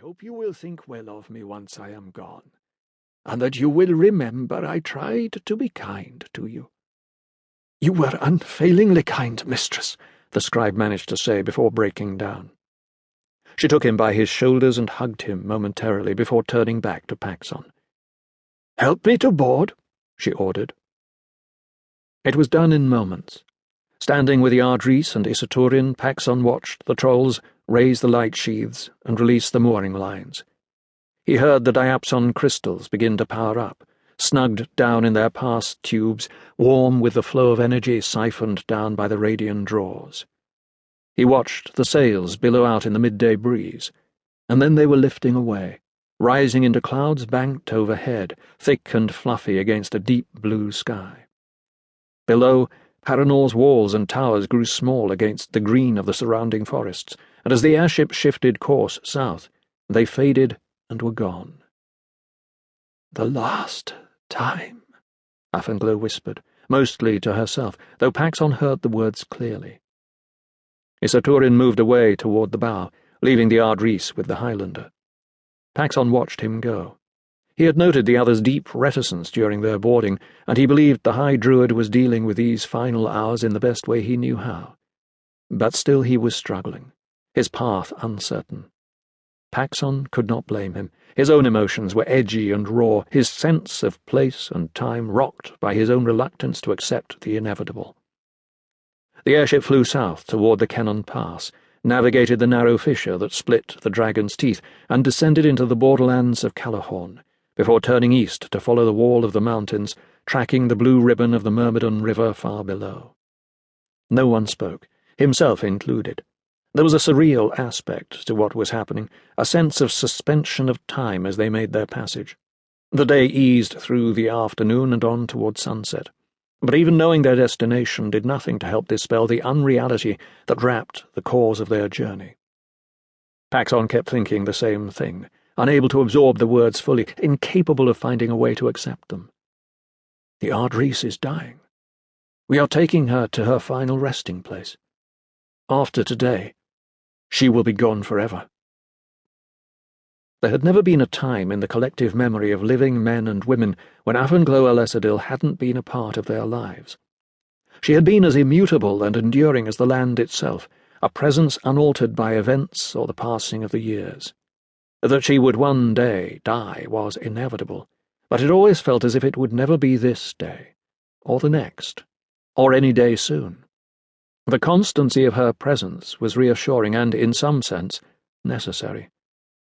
hope you will think well of me once I am gone, and that you will remember I tried to be kind to you." "You were unfailingly kind, mistress," the scribe managed to say before breaking down. She took him by his shoulders and hugged him momentarily before turning back to Paxon. "Help me to board," she ordered. It was done in moments. Standing with the Ardris and Isaturin, Paxon watched the trolls raise the light sheaths and release the mooring lines. He heard the diapson crystals begin to power up, snugged down in their past tubes, warm with the flow of energy siphoned down by the radiant drawers. He watched the sails billow out in the midday breeze, and then they were lifting away, rising into clouds banked overhead, thick and fluffy against a deep blue sky. Below, Paranor's walls and towers grew small against the green of the surrounding forests, and as the airship shifted course south, they faded and were gone. "The last time," Afanglo whispered, mostly to herself, though Paxon heard the words clearly. Isaturin moved away toward the bow, leaving the Ardris with the Highlander. Paxon watched him go. He had noted the other's deep reticence during their boarding, and he believed the High Druid was dealing with these final hours in the best way he knew how. But still he was struggling, his path uncertain. Paxon could not blame him. His own emotions were edgy and raw, his sense of place and time rocked by his own reluctance to accept the inevitable. The airship flew south toward the Kennon Pass, navigated the narrow fissure that split the Dragon's Teeth, and descended into the borderlands of Callahorn, before turning east to follow the wall of the mountains, tracking the blue ribbon of the Myrmidon River far below. No one spoke, himself included. There was a surreal aspect to what was happening, a sense of suspension of time as they made their passage. The day eased through the afternoon and on toward sunset, but even knowing their destination did nothing to help dispel the unreality that wrapped the cause of their journey. Paxon kept thinking the same thing, unable to absorb the words fully, incapable of finding a way to accept them. The Ardris is dying. We are taking her to her final resting place. After today, she will be gone forever. There had never been a time in the collective memory of living men and women when Afanglo Elesadil hadn't been a part of their lives. She had been as immutable and enduring as the land itself, a presence unaltered by events or the passing of the years. That she would one day die was inevitable, but it always felt as if it would never be this day, or the next, or any day soon. The constancy of her presence was reassuring and, in some sense, necessary.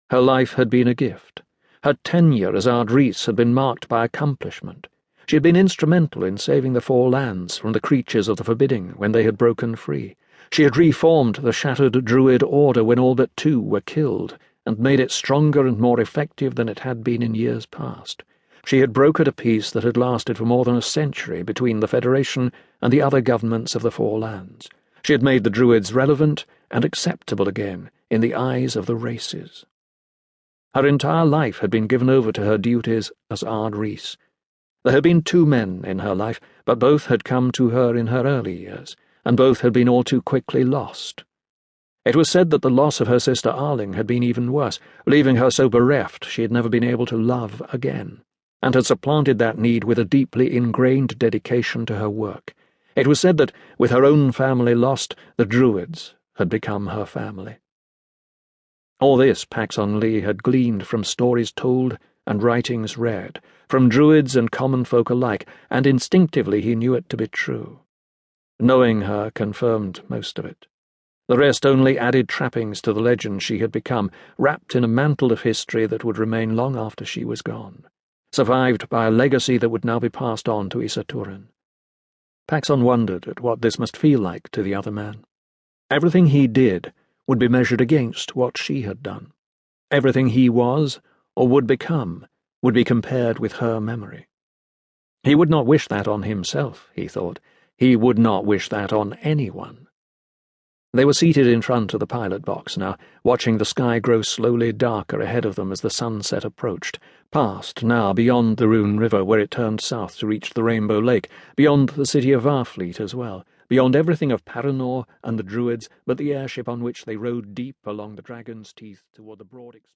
Her life had been a gift. Her tenure as Ardris had been marked by accomplishment. She had been instrumental in saving the Four Lands from the creatures of the Forbidding when they had broken free. She had reformed the shattered Druid order when all but 2 were killed, and made it stronger and more effective than it had been in years past. She had brokered a peace that had lasted for more than a century between the Federation and the other governments of the Four Lands. She had made the Druids relevant and acceptable again in the eyes of the races. Her entire life had been given over to her duties as Ardris. There had been 2 men in her life, but both had come to her in her early years, and both had been all too quickly lost. It was said that the loss of her sister Arling had been even worse, leaving her so bereft she had never been able to love again, and had supplanted that need with a deeply ingrained dedication to her work. It was said that, with her own family lost, the Druids had become her family. All this Paxon Leah had gleaned from stories told and writings read, from Druids and common folk alike, and instinctively he knew it to be true. Knowing her confirmed most of it. The rest only added trappings to the legend she had become, wrapped in a mantle of history that would remain long after she was gone, survived by a legacy that would now be passed on to Isaturin. Paxon wondered at what this must feel like to the other man. Everything he did would be measured against what she had done. Everything he was, or would become, would be compared with her memory. He would not wish that on himself, he thought. He would not wish that on anyone. They were seated in front of the pilot box now, watching the sky grow slowly darker ahead of them as the sunset approached, past now beyond the Rune River where it turned south to reach the Rainbow Lake, beyond the city of Varfleet as well, beyond everything of Paranor and the Druids but the airship on which they rode deep along the Dragon's Teeth toward the broad